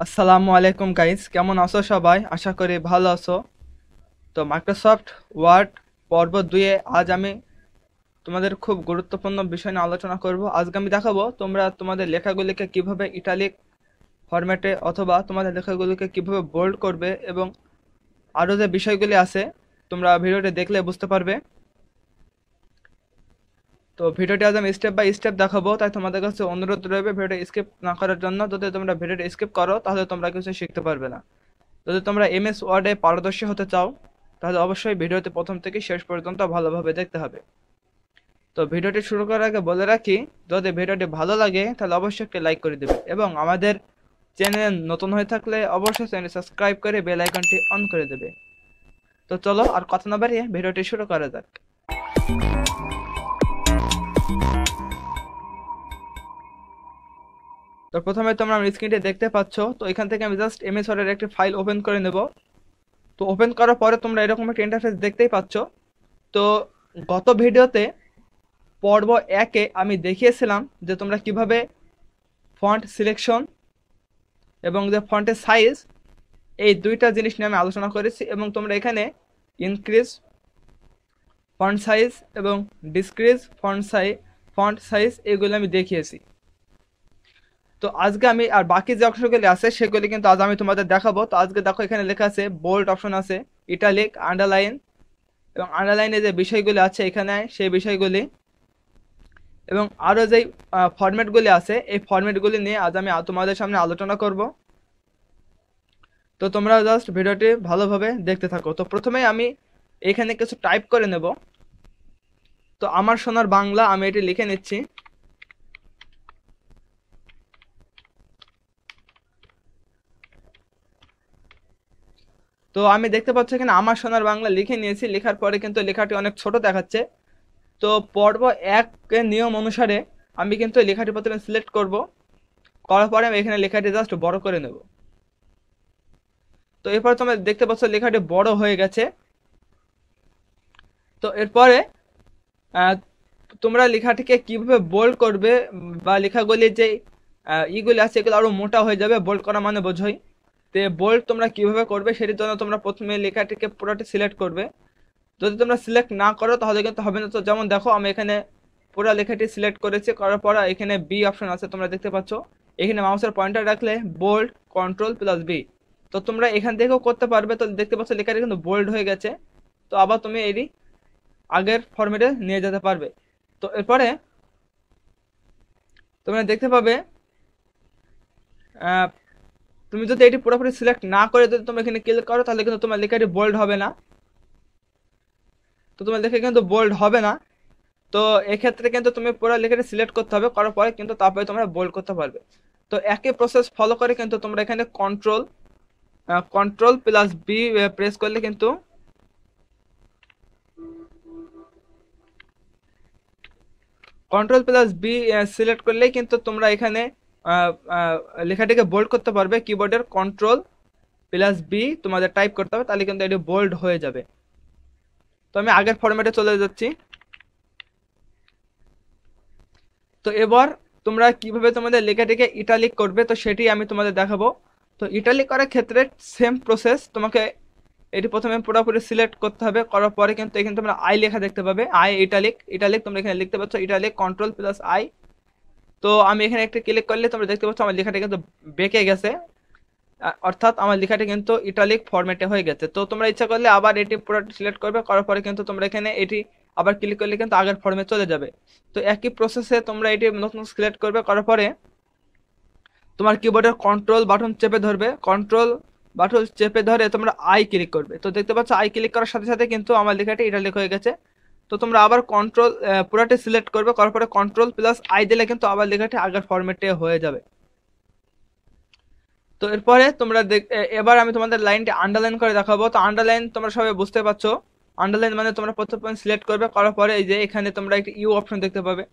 আসসালামু আলাইকুম গাইস, কেমন আছো সবাই? আশা করি ভালো আছো। তো মাইক্রোসফট ওয়ার্ড পর্ব 2-এ আজ আমি তোমাদের খুব গুরুত্বপূর্ণ বিষয় নিয়ে আলোচনা করব। আজকে আমি দেখাবো তোমরা তোমাদের লেখাগুলিকে কিভাবে ইটালিক ফরম্যাটে অথবা তোমাদের লেখাগুলিকে কিভাবে বোল্ড করবে, এবং আরও যে বিষয়গুলি আছে তোমরা ভিডিওটি দেখলে বুঝতে পারবে। তো ভিডিওটি আজ আমি স্টেপ বাই স্টেপ দেখাবো, তাই তোমাদের কাছে অনুরোধ রইবে ভিডিওটি স্কিপ না করার জন্য। যদি তোমরা ভিডিওটি স্কিপ করো তাহলে তোমরা কিছু শিখতে পারবে না। যদি তোমরা এমএস ওয়ার্ডে পারদর্শী হতে চাও তাহলে অবশ্যই ভিডিওটি প্রথম থেকে শেষ পর্যন্ত ভালোভাবে দেখতে হবে। তো ভিডিওটি শুরু করার আগে বলে রাখি, যদি ভিডিওটি ভালো লাগে তাহলে অবশ্যই একটি লাইক করে দেবে, এবং আমাদের চ্যানেল নতুন হয়ে থাকলে অবশ্যই চ্যানেল সাবস্ক্রাইব করে বেল আইকনটি অন করে দেবে। তো চলো আর কথা না বাড়িয়ে ভিডিওটি শুরু করা যাক। তো প্রথমে তোমরা আমার স্ক্রিনটি দেখতে পাচ্ছ। তো এখান থেকে আমি জাস্ট এমএস ওয়ার্ডের একটি ফাইল ওপেন করে নেব। তো ওপেন করার পরে তোমরা এরকম একটা ইন্টারফেস দেখতেই পাচ্ছ। তো গত ভিডিওতে পর্ব 1-এ আমি দেখিয়েছিলাম যে তোমরা কিভাবে ফন্ট সিলেকশন এবং যে ফন্টের সাইজ, এই দুইটা জিনিস নিয়ে আমি আলোচনা করেছি, এবং তোমরা এখানে ইনক্রিজ ফন্ট সাইজ এবং ডিসক্রিজ ফন্ট সাইজ এগুলো আমি দেখিয়েছি। তো আজকে আমি আর বাকি যে অংশগুলি আছে সেগুলি কিন্তু আজ আমি তোমাদের দেখাবো। তো আজকে দেখো এখানে লেখা আছে বোল্ড অপশন আছে, ইটালিক, আন্ডারলাইন, এবং আন্ডারলাইনে যে বিষয়গুলি আছে এখানে সেই বিষয়গুলি, এবং আরও যেই ফরম্যাটগুলি আছে এই ফরম্যাটগুলি নিয়ে আজ আমি তোমাদের সামনে আলোচনা করব। তো তোমরা জাস্ট ভিডিওটি ভালোভাবে দেখতে থাকো। তো প্রথমেই আমি এখানে কিছু টাইপ করে নেব। তো আমার সোনার বাংলা আমি এটি লিখে নিচ্ছি। তো আমি দেখতে পাচ্ছি এখানে আমার সোনার বাংলা লিখে নিয়েছি। লেখার পরে কিন্তু লেখাটি অনেক ছোট দেখাচ্ছে। তো পর্ব 1-এর নিয়ম অনুসারে আমি কিন্তু লেখাটি প্রথমে সিলেক্ট করব, করার পরে আমি এখানে লেখাটি জাস্ট বড় করে নেব। তো এরপর তোমরা দেখতে পাচ্ছ লেখাটি বড় হয়ে গেছে। তো এরপরে তোমরা লেখাটিকে কিভাবে বোল্ড করবে, বা লেখাগুলি যে ইগুলি আছে এগুলো আরো মোটা হয়ে যাবে, বোল্ড করা মানে বোঝোই। তো বোল্ড তোমরা কিভাবে করবে সেটির জন্য তোমরা প্রথমে লেখাটিকে পুরোটি সিলেক্ট করবে। যদি তোমরা সিলেক্ট না করো তাহলে কিন্তু হবে না। তো যেমন দেখো আমি এখানে পুরো লেখাটি সিলেক্ট করেছি, করার পর এখানে বি অপশন আছে তোমরা দেখতে পাচ্ছ। এখানে মাউসের পয়েন্টার রাখলে বোল্ড কন্ট্রোল প্লাস বি। তো তোমরা এখান থেকেও করতে পারবে। তো দেখতে পাচ্ছ লেখাটি কিন্তু বোল্ড হয়ে গেছে। তো আবার তুমি এটি আগের ফরম্যাটে নিয়ে যেতে পারবে। তো এরপরে তোমরা দেখতে পাবে তুমি যদি এটি পুরোপুরি সিলেক্ট না করে যদি তোমরা এখানে ক্লিক করো তাহলে কিন্তু তোমার লেখাটি বোল্ড হবে না। তো তোমার লেখা কিন্তু বোল্ড হবে না। তো এক্ষেত্রে কিন্তু তুমি পুরো লেখাটি সিলেক্ট করতে হবে, করার পরে কিন্তু তারপরে তোমরা বোল্ড করতে পারবে। তো একই প্রসেস ফলো করে কিন্তু তোমরা এখানে কন্ট্রোল প্লাস বি প্রেস করলে কিন্তু কন্ট্রোল প্লাস বি সিলেক্ট করলেই কিন্তু তোমরা এখানে লেখাটিকে বোল্ড করতে পারবে। কিবোর্ডের কন্ট্রোল প্লাস বি তোমাদের টাইপ করতে হবে, তাহলে কিন্তু এটি বোল্ড হয়ে যাবে। তো আমি আগের ফরম্যাটে চলে যাচ্ছি। তো এবার তোমরা কিভাবে তোমাদের লেখাটিকে ইটালিক করবে তো সেটি আমি তোমাদের দেখাবো। তো ইটালিক করার ক্ষেত্রে সেম প্রসেস, তোমাকে এটি প্রথমে পুরোপুরি সিলেক্ট করতে হবে, করার পরে কিন্তু এখানে তোমরা আই লেখা দেখতে পাবে, আই ইটালিক ইটালিক তোমরা এখানে লিখতে পাচ্ছ, ইটালিক কন্ট্রোল প্লাস আই। তো আমি এখানে একটা ক্লিক করলে তোমরা দেখতে পাচ্ছ আমার লেখাটা কিন্তু বেঁকে গেছে, অর্থাৎ আমার লেখাটা কিন্তু ইটালিক ফরম্যাটে হয়ে গেছে। তো তোমরা ইচ্ছা করলে আবার এটি পুরোটা সিলেক্ট করবে, করার পরে কিন্তু তোমরা এখানে এটি আবার ক্লিক করলে কিন্তু আগের ফর্মে চলে যাবে। তো একই প্রসেসে তোমরা এটি নতুন সিলেক্ট করবে, করার পরে তোমার কিবোর্ডের কন্ট্রোল বাটন চেপে ধরবে, কন্ট্রোল বাটন চেপে ধরে তোমরা আই ক্লিক করবে। তো দেখতে পাচ্ছ আই ক্লিক করার সাথে সাথে কিন্তু আমার লেখাটি ইটালিক হয়ে গেছে। তো তোমরা আবার কন্ট্রোল পুরোটি সিলেক্ট করবে, করার পরে কন্ট্রোল প্লাস আই দিলে কিন্তু আবার লেখাটি আগের ফরম্যাটে হয়ে যাবে। তো এরপরে তোমরা এবার আমি তোমাদের লাইনটি আন্ডারলাইন করে দেখাবো। তো আন্ডারলাইন তোমরা সবাই বুঝতে পারছো, আন্ডারলাইন মানে তোমরা প্রথম পয়েন্ট সিলেক্ট করবে, করার পরে এই যে এখানে তোমরা একটা ইউ অপশন দেখতে পাবে।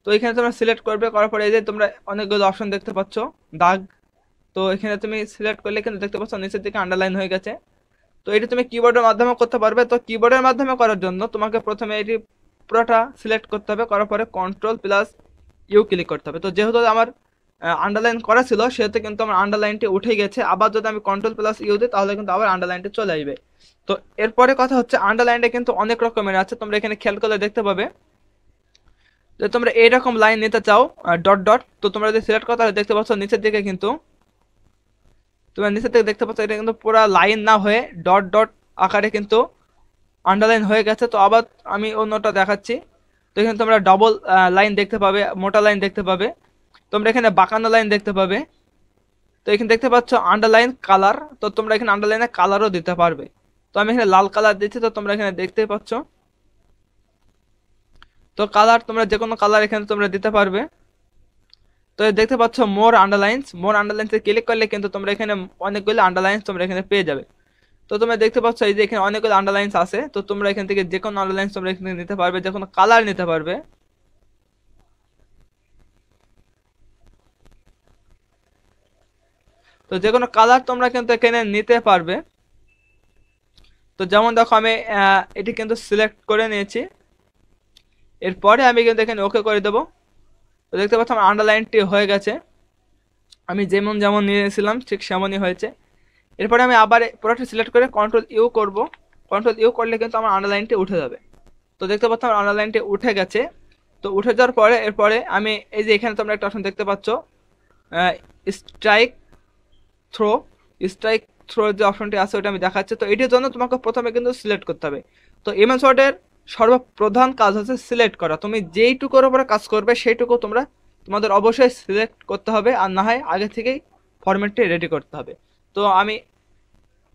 তো এখানে তোমরা সিলেক্ট করবে, করার পরে এই যে তোমরা অনেকগুলো অপশন দেখতে পাচ্ছ দাগ। তো এখানে তুমি সিলেক্ট করলে কিন্তু দেখতে পাচ্ছ নিচের দিকে আন্ডারলাইন হয়ে গেছে। তো এটি তুমি কিবোর্ডের মাধ্যমে করতে পারবে। তো কিবোর্ডের মাধ্যমে করার জন্য তোমাকে প্রথমে এটি পুরোটা সিলেক্ট করতে হবে, করার পরে কন্ট্রোল প্লাস ইউ ক্লিক করতে হবে। তো যেহেতু আমার আন্ডারলাইন করা ছিল সেহেতু কিন্তু আমার আন্ডারলাইনটি উঠে গেছে। আবার যদি আমি কন্ট্রোল প্লাস ইউ দিই তাহলে কিন্তু আবার আন্ডারলাইনটি চলে আসবে। তো এরপরে কথা হচ্ছে আন্ডারলাইনটা কিন্তু অনেক রকমের আছে, তোমরা এখানে খেয়াল করলে দেখতে পাবে যে তোমরা এইরকম লাইন নিতে চাও ডট ডট, তো তোমরা যদি সিলেক্ট করো তাহলে দেখতে পাচ্ছ নিচের দিকে কিন্তু তোমরা নিচের দিকে দেখতে পাচ্ছ এটা কিন্তু পুরো লাইন না হয়ে ডট ডট আকারে কিন্তু আন্ডারলাইন হয়ে গেছে। তো আবার আমি অন্যটা দেখাচ্ছি। তো এখানে তোমরা ডবল লাইন দেখতে পাবে, মোটা লাইন দেখতে পাবে, তোমরা এখানে বাঁকানো লাইন দেখতে পাবে। তো এখানে দেখতে পাচ্ছ আন্ডারলাইন কালার, তো তোমরা এখানে আন্ডারলাইনে কালারও দিতে পারবে। তো আমি এখানে লাল কালার দিচ্ছি, তো তোমরা এখানে দেখতে পাচ্ছ। তো কালার তোমরা যে কোনো কালার এখানে তোমরা দিতে পারবে। তো দেখতে পাচ্ছ মোর আন্ডারলাইন্সে ক্লিক করলে কিন্তু তোমরা এখানে অনেকগুলো আন্ডারলাইন্স তোমরা এখানে পেয়ে যাবে। তো তোমরা দেখতে পাচ্ছ এই যে এখানে অনেকগুলো আন্ডারলাইন্স আছে, তো তোমরা এখান থেকে যে কোনো আন্ডারলাইন্স তোমরা এখানে নিতে পারবে, যে কোনো কালার নিতে পারবে। তো যে কোনো কালার তোমরা কিন্তু এখানে নিতে পারবে। তো যেমন দেখো আমি এটি কিন্তু সিলেক্ট করে নিয়েছি, এরপরে আমি কিন্তু এখানে ওকে করে দেবো। তো দেখতে পাচ্ছ আমার আন্ডারলাইনটি হয়ে গেছে, আমি যেমন যেমন নিয়েছিলাম ঠিক সেমনই হয়েছে। এরপরে আমি আবার পুরোটা সিলেক্ট করে কন্ট্রোল ইউ করব, কন্ট্রোল ইউ করলে কিন্তু আমার আন্ডারলাইনটি উঠে যাবে। তো দেখতে পাচ্ছ আমার আন্ডারলাইনটি উঠে গেছে। তো উঠে যাওয়ার পরে এরপরে আমি এই যে এখানে তোমরা একটা অপশন দেখতে পাচ্ছ স্ট্রাইক থ্রো, স্ট্রাইক থ্রো যে অপশনটি আছে ওটা আমি দেখাচ্ছি। তো এটির জন্য তোমাকে প্রথমে কিন্তু সিলেক্ট করতে হবে। তো এমএস ওয়ার্ডের সর্বপ্রধান কাজ হচ্ছে সিলেক্ট করা, তুমি যেইটুকুর উপরে কাজ করবে সেইটুকু তোমাদের অবশ্যই সিলেক্ট করতে হবে, আর না হয় আগে থেকেই ফরম্যাটটি রেডি করতে হবে। তো আমি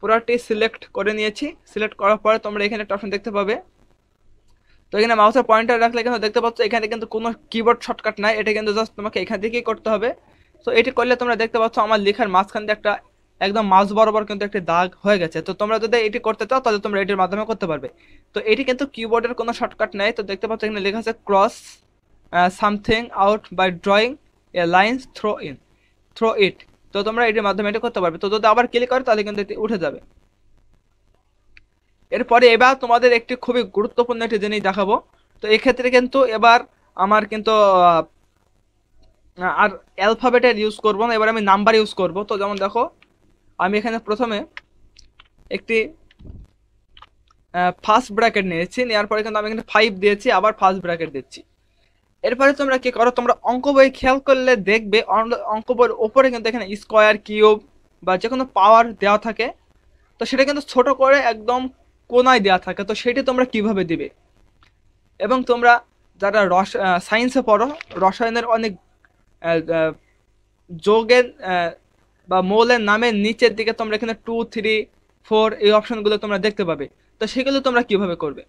পুরোটি সিলেক্ট করে নিয়েছি, সিলেক্ট করার পরে তোমরা এখানে একটা অপশন দেখতে পাবে। তো এখানে মাউসের পয়েন্টার রাখলে কিন্তু দেখতে পাচ্ছ এখানে কিন্তু কোনো কিবোর্ড শর্টকাট নাই, এটা কিন্তু জাস্ট তোমাকে এখান থেকেই করতে হবে। তো এটি করলে তোমরা দেখতে পাচ্ছ আমার লেখার মাঝখান দিয়ে একটা একদম মাঝ বরাবর কিন্তু একটা দাগ হয়ে গেছে। তো তোমরা যদি এটি করতে চাও তাহলে তোমরা এটির মাধ্যমে করতে পারবে। তো এটি কিন্তু কিবোর্ডের কোনো শর্টকাট নাই। তো দেখতে পাচ্ছ এখানে লেখা আছে cross something out by drawing a lines through it. তো তোমরা এটির মাধ্যমে এটা করতে পারবে। তো যদি আবার ক্লিক করো তাহলে কিন্তু এটি উঠে যাবে। এরপরে এবার তোমাদের একটি খুবই গুরুত্বপূর্ণ একটি জিনিস দেখাবো। তো এক্ষেত্রে কিন্তু এবার আমার কিন্তু আর অ্যালফাবেটের ইউজ করব না, এবার আমি নাম্বার ইউজ করব। তো যেমন দেখো আমি এখানে প্রথমে একটি ফার্স্ট ব্র্যাকেট নিয়েছি, নেওয়ার পরে কিন্তু আমি এখানে 5 দিয়েছি, আবার ফার্স্ট ব্র্যাকেট দিচ্ছি। এরপরে তোমরা কি করো, তোমরা অঙ্ক বই খেয়াল করলে দেখবে অঙ্ক বইয়ের ওপরে কিন্তু এখানে স্কোয়ার কিউব বা যে কোনো পাওয়ার দেওয়া থাকে। তো সেটা কিন্তু ছোট করে একদম কোনায় দেওয়া থাকে। তো সেটি তোমরা কিভাবে দিবে, এবং তোমরা যারা সায়েন্সে পড়ো রসায়নের অনেক যোগের বা মৌলের নামের নিচের দিকে তোমরা এখানে 2 3 4 এই অপশনগুলো তোমরা দেখতে পাবে। তো সেগুলো তোমরা কিভাবে করবে,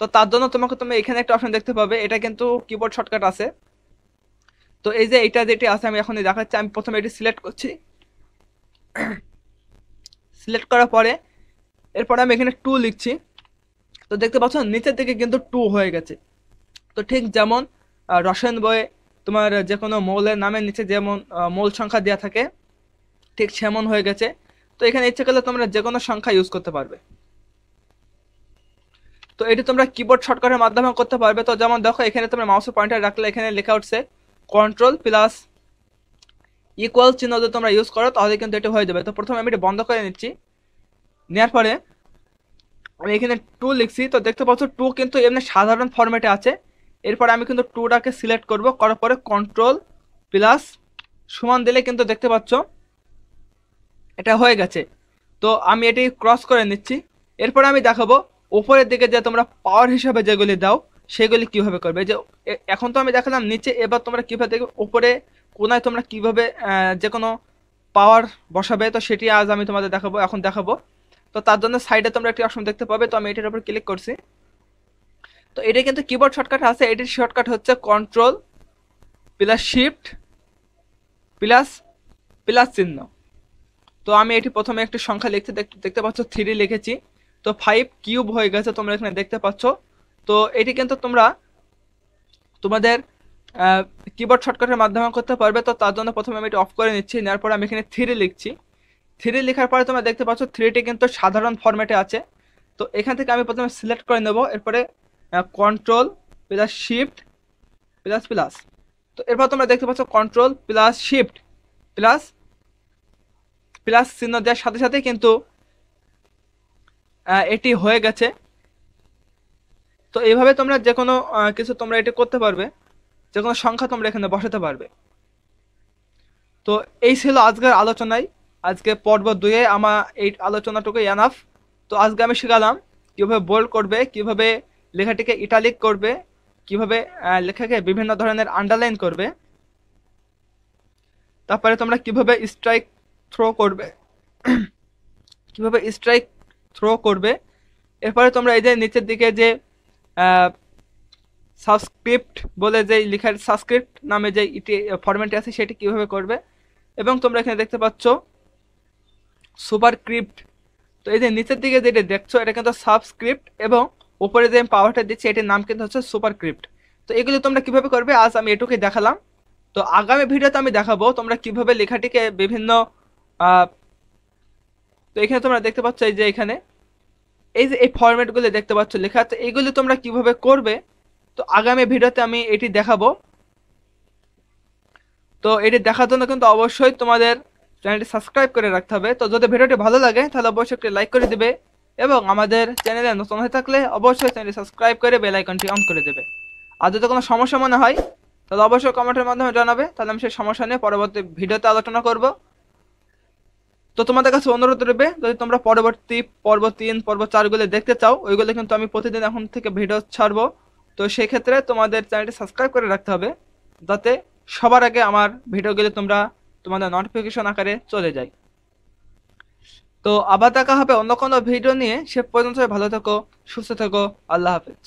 তো তার জন্য তুমি এখানে একটা অপশন দেখতে পাবে, এটা কিন্তু কিবোর্ড শর্টকাট আছে। তো এই যে এটা যেটি আছে আমি এখনই দেখাচ্ছি। আমি প্রথমে এটি সিলেক্ট করছি, সিলেক্ট করার পরে এরপরে আমি এখানে 2 লিখছি। তো দেখতে পাচ্ছ নিচের দিকে কিন্তু 2 হয়ে গেছে। তো ঠিক যেমন রসায়ন বইয়ে তোমার যে কোনো মৌলের নামের নিচে যেমন মৌল সংখ্যা দেওয়া থাকে ঠিক সেমন হয়ে গেছে। তো এখানে ইচ্ছে করলে তোমরা যে কোনো সংখ্যা ইউজ করতে পারবে। তো এটি তোমরা কিবোর্ড শর্টকাটের মাধ্যমে করতে পারবে। তো যেমন দেখো এখানে তোমরা মাউসের পয়েন্টার রাখলে এখানে লেখা উঠছে কন্ট্রোল প্লাস ইকুয়াল চিহ্ন যদি তোমরা ইউজ করো তাহলে কিন্তু এটি হয়ে যাবে। তো প্রথমে আমি এটি বন্ধ করে নিচ্ছি, নেওয়ার পরে আমি এখানে 2 লিখছি। তো দেখতে পাচ্ছ 2 কিন্তু এমনি সাধারণ ফরম্যাটে আছে। এরপরে আমি কিন্তু 2টাকে সিলেক্ট করব, করার পরে কন্ট্রোল প্লাস সমান দিলে কিন্তু দেখতে পাচ্ছ এটা হয়ে গেছে। তো আমি এটি ক্রস করে নিচ্ছি। এরপরে আমি দেখাবো উপরের দিকে যে তোমরা পাওয়ার হিসাবে যেগুলি দাও সেগুলি কিভাবে করবে। যে এখন তো আমি দেখালাম নিচে, এবার তোমরা কিভাবে দেখবে উপরে কোনায় তোমরা কিভাবে যে কোনো পাওয়ার বসাবে। তো সেটি আজ আমি তোমাদের এখন দেখাবো। তো তার জন্য সাইডে তোমরা একটি অপশন দেখতে পাবে। তো আমি এটার উপর ক্লিক করছি। তো এটা কিন্তু কিবোর্ড শর্টকাট আছে, এটির শর্টকাট হচ্ছে control plus shift plus plus চিহ্ন। তো আমি এটি প্রথমে একটি সংখ্যা লিখতে দেখতে পাচ্ছ 3 লিখেছি। তো 5 কিউব হয়ে গেছে তোমরা এখানে দেখতে পাচ্ছ। তো এটি কিন্তু তোমরা তোমাদের কিবোর্ড শর্টকাটের মাধ্যমে করতে পারবে। তো তার জন্য প্রথমে আমি এটি অফ করে নিচ্ছি, নেওয়ার পরে আমি এখানে 3 লিখছি। 3 লেখার পরে তোমরা দেখতে পাচ্ছ 3টি কিন্তু সাধারণ ফরম্যাটে আছে। তো এখান থেকে আমি প্রথমে সিলেক্ট করে নেব, এরপরে control plus shift plus plus. তো এরপর তোমরা দেখতে পাচ্ছ control plus shift plus plus চিহ্ন দেওয়ার সাথে সাথে কিন্তু এটি হয়ে গেছে। তো এইভাবে তোমরা যে কোনো কিছু তোমরা এটি করতে পারবে, যে কোনো সংখ্যা তোমরা এখানে বসাতে পারবে। তো এই ছিল আজকের আলোচনায়, আজকে পর্ব 2-এ আমার এই আলোচনাটুকু এনাফ। তো আজকে আমি শেখালাম কিভাবে বোল্ড করবে, কিভাবে লেখাটিকে ইটালিক করবে, কিভাবে লেখাকে বিভিন্ন ধরনের আন্ডারলাইন করবে, তারপরে তোমরা কিভাবে স্ট্রাইক থ্রো করবে কিভাবে স্ট্রাইক থ্রো করবে। এরপরে তোমরা এই যে নিচের দিকে যে সাবস্ক্রিপ্ট বলে যে লেখার সাবস্ক্রিপ্ট নামে যে ফরম্যাটটি আছে সেটি কিভাবে করবে। এবং তোমরা এখানে দেখতে পাচ্ছ সুপারস্ক্রিপ্ট। তো এই যে নিচের দিকে যেটা দেখছো এটা কিন্তু সাবস্ক্রিপ্ট, এবং উপরে যে পাওয়ারটা দিচ্ছি এটির নাম কিন্তু হচ্ছে সুপারস্ক্রিপ্ট। তো এগুলো তোমরা কিভাবে করবে আজ আমি এটুকুই দেখালাম। তো আগামী ভিডিওতে আমি দেখাবো তোমরা কিভাবে লেখাটিকে বিভিন্ন তো এখানে তোমরা দেখতে পাচ্ছ এই যে এখানে এই যে এই ফরম্যাটগুলো দেখতে পাচ্ছ লেখা আছে, এইগুলি তোমরা কিভাবে করবে তো আগামী ভিডিওতে আমি এটি দেখাবো। তো এটি দেখার জন্য কিন্তু অবশ্যই তোমাদের চ্যানেলটি সাবস্ক্রাইব করে রাখতে হবে। তো যদি ভিডিওটি ভালো লাগে তাহলে অবশ্যই একটি লাইক করে দিবে, এবং আমাদের চ্যানেলে নতুন হয়ে থাকলে অবশ্যই চ্যানেলটি সাবস্ক্রাইব করে বেল আইকনটি অন করে দেবে। আর যদি কোনো সমস্যা মনে হয় তাহলে অবশ্যই কমেন্টের মাধ্যমে জানাবে, তাহলে আমি সেই সমস্যা নিয়ে পরবর্তী ভিডিওতে আলোচনা করব। তো তোমাদের কাছে অনুরোধ রইবে যদি তোমরা পরবর্তী পর্ব 3 পর্ব 4 গুলো দেখতে চাও, ওইগুলো কিন্তু আমি প্রতিদিন এখন থেকে ভিডিও ছাড়বো। তো সেই ক্ষেত্রে তোমাদের চ্যানেলটি সাবস্ক্রাইব করে রাখতে হবে, যাতে সবার আগে আমার ভিডিওগুলো তোমরা তোমাদের নোটিফিকেশন আকারে চলে যায়। তো আবার দেখা হবে অন্য কোনো ভিডিও নিয়ে। সে পর্যন্ত ভালো থেকো, সুস্থ থেকো, আল্লাহ হাফেজ।